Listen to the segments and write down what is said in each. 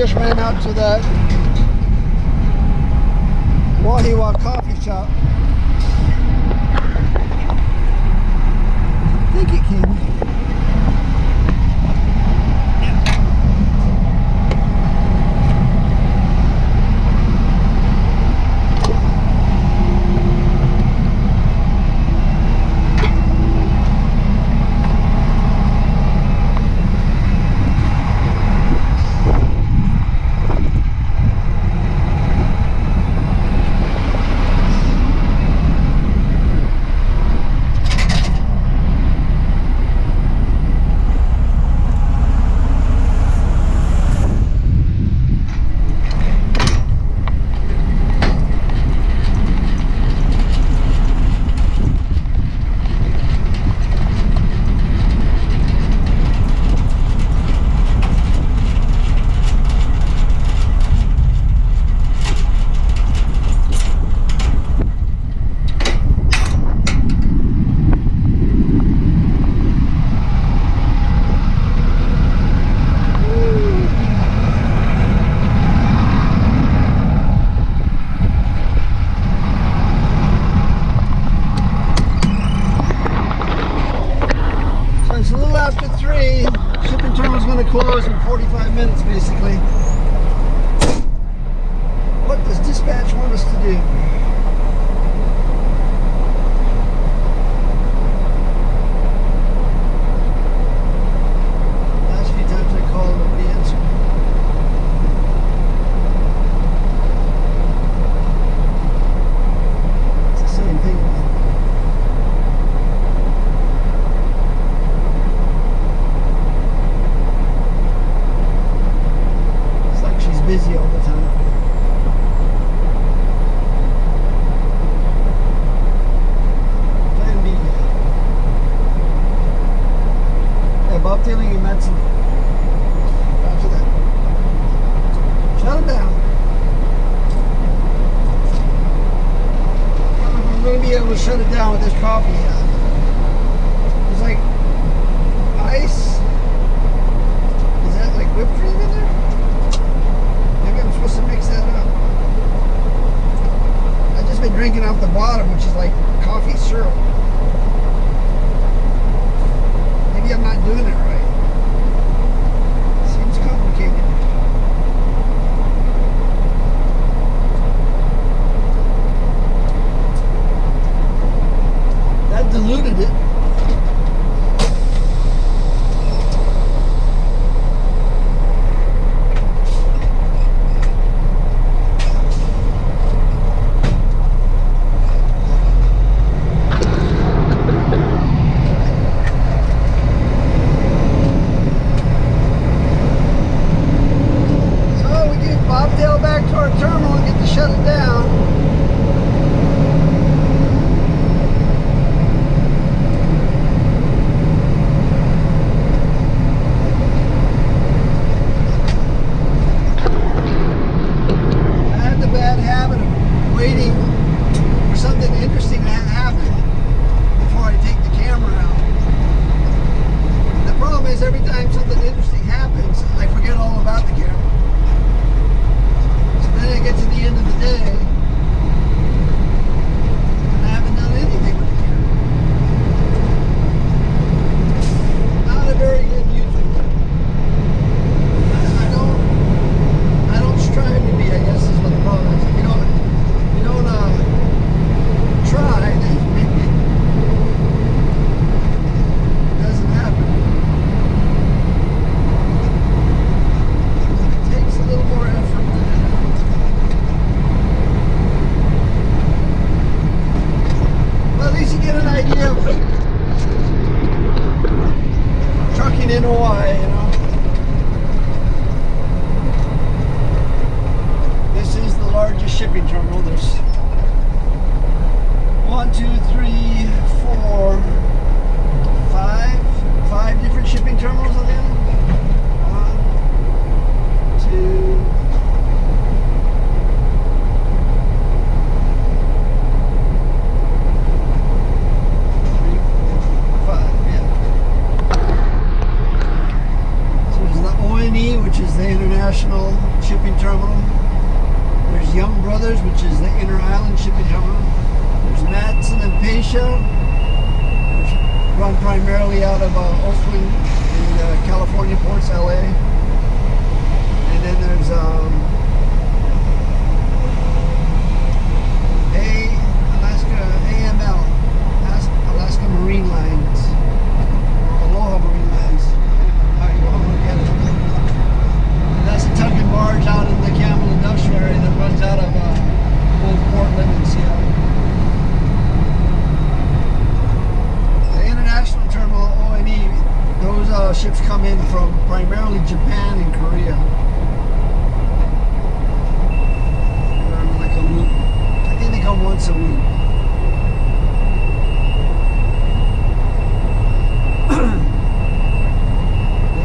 just ran out to the Wahiwa coffee shop. I think it came. Close in 45 minutes basically. What does dispatch want us to do? Last few times I called nobody answered. It's the same thing, man. Busy all the time. Plan B. Yeah, Bob Taylor, you medicine. After that. Shut it down. I don't know if I'm going to be able to shut it down with this coffee. It's like ice. Is that like whipped cream in there? I'm supposed to mix that up. I've just been drinking off the bottom, which is like coffee syrup. Maybe I'm not doing it right. Seems complicated. That diluted it. Island shipping terminal. There's Matson and Pasha, which run primarily out of Oakland in California ports, LA. And then there's Alaska Marine Lines, Aloha Marine Lines. How you want to look at it. And that's a tug and barge out in the Campbell Industrial area that runs out of Old Portland and Seattle. The International Terminal O&E, those ships come in from primarily Japan and Korea. Like a loop. I think they come once a week.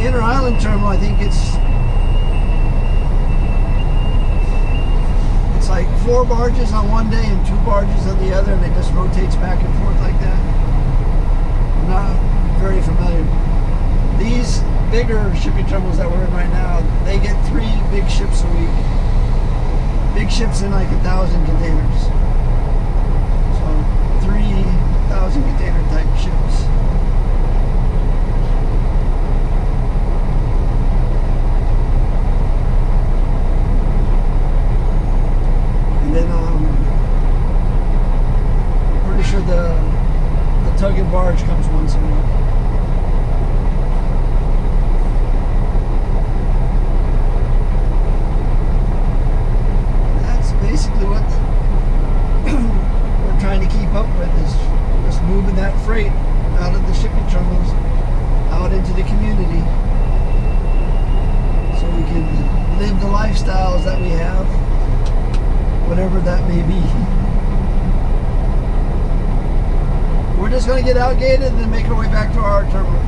Inter Island terminal, I think it's like 4 barges on one day and 2 barges on the other, and it just rotates back and forth like that. I'm not very familiar. These bigger shipping terminals that we're in right now, they get 3 big ships a week. Big ships in like 1,000 containers. So 3,000 container type ships. The tug and barge comes once a week. That's basically what we're trying to keep up with, is just moving that freight out of the shipping terminals out into the community so we can live the lifestyles that we have, whatever that may be. We're just going to get outgated and then make our way back to our terminal.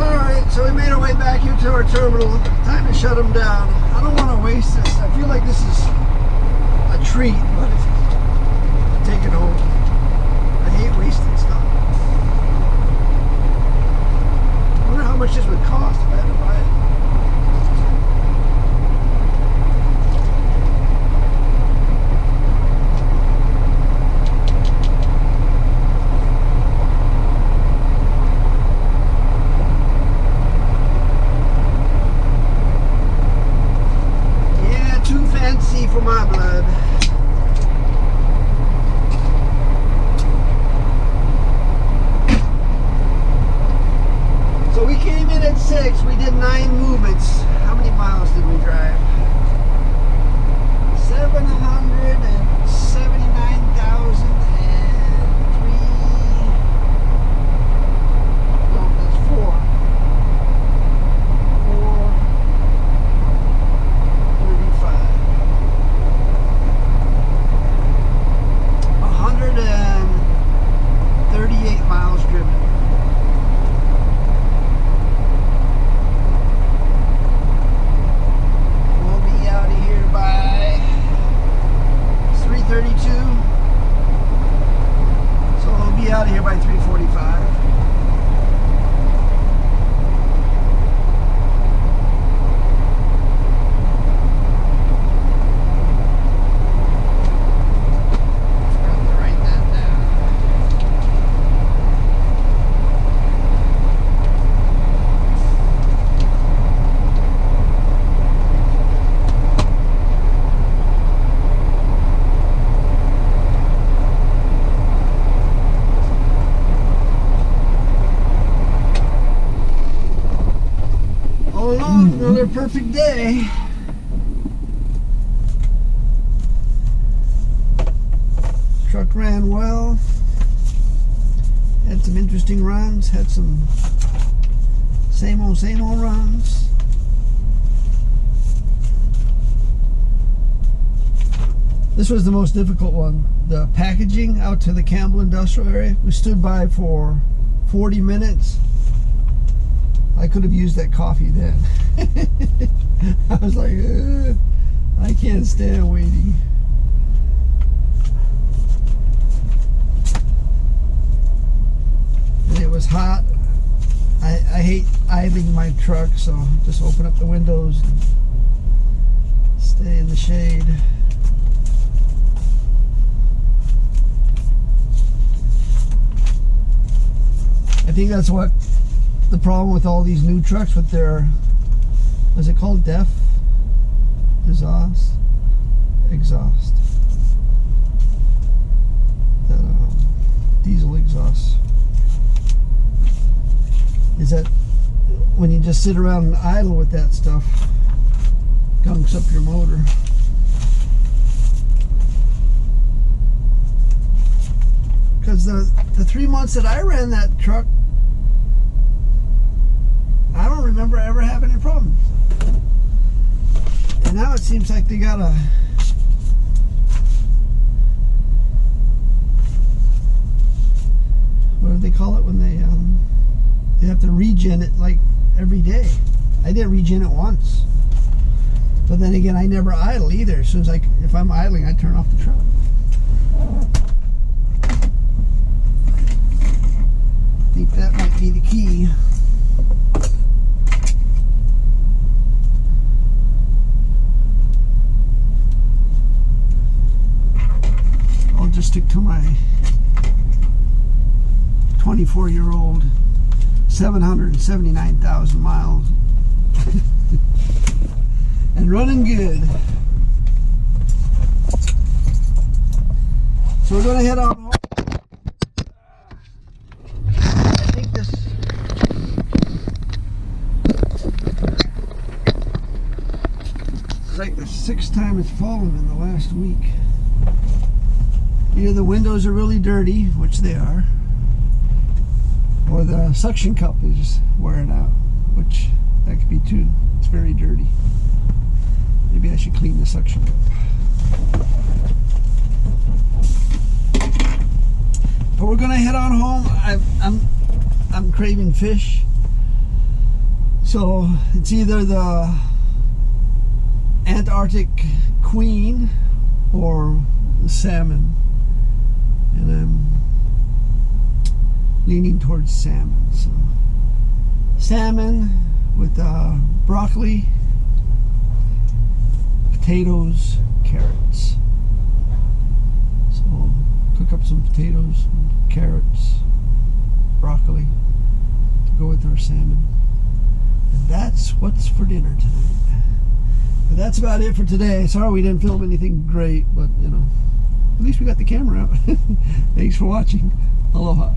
Alright, so we made our way back here to our terminal. Time to shut them down. I don't want to waste this. I feel like this is a treat, but take it home. I hate wasting stuff. I wonder how much this would cost if I had to buy it. For my blood. So we came in at 6. We did 9 movements. How many miles did we drive? 779,003. No, that's 4. 38 miles driven. We'll be out of here by 3:32. So we'll be out of here by 3:45. Another perfect day. Truck ran well. Had some interesting runs. Had some same old runs. This was the most difficult one. The packaging out to the Campbell Industrial area. We stood by for 40 minutes. I could have used that coffee then. I was like, I can't stand waiting. And it was hot. I hate idling my truck, so just open up the windows and stay in the shade. think that's what the problem with all these new trucks with their, what's it called, DEF exhaust, diesel exhaust, is that when you just sit around and idle with that stuff, gunks up your motor. Because the 3 months that I ran that truck, I don't remember ever having any problems. And now it seems like they got a, what do they call it when they have to regen it like every day. I didn't regen it once. But then again, I never idle either. As soon as if I'm idling, I turn off the truck. I think that might be the key. I'll just stick to my 24-year-old 779,000 miles and running good. So we're going to head on home. I think this is like the 6th time it's fallen in the last week. Either the windows are really dirty, which they are, or the suction cup is wearing out, which that could be too. It's very dirty. Maybe I should clean the suction cup. But we're gonna head on home. I'm craving fish, so it's either the Antarctic Queen or the salmon, and I'm leaning towards salmon. So salmon with broccoli, potatoes, carrots. So we'll cook up some potatoes, carrots, broccoli to go with our salmon. And that's what's for dinner tonight. But that's about it for today. Sorry we didn't film anything great, but you know, at least we got the camera out. Thanks for watching. Aloha.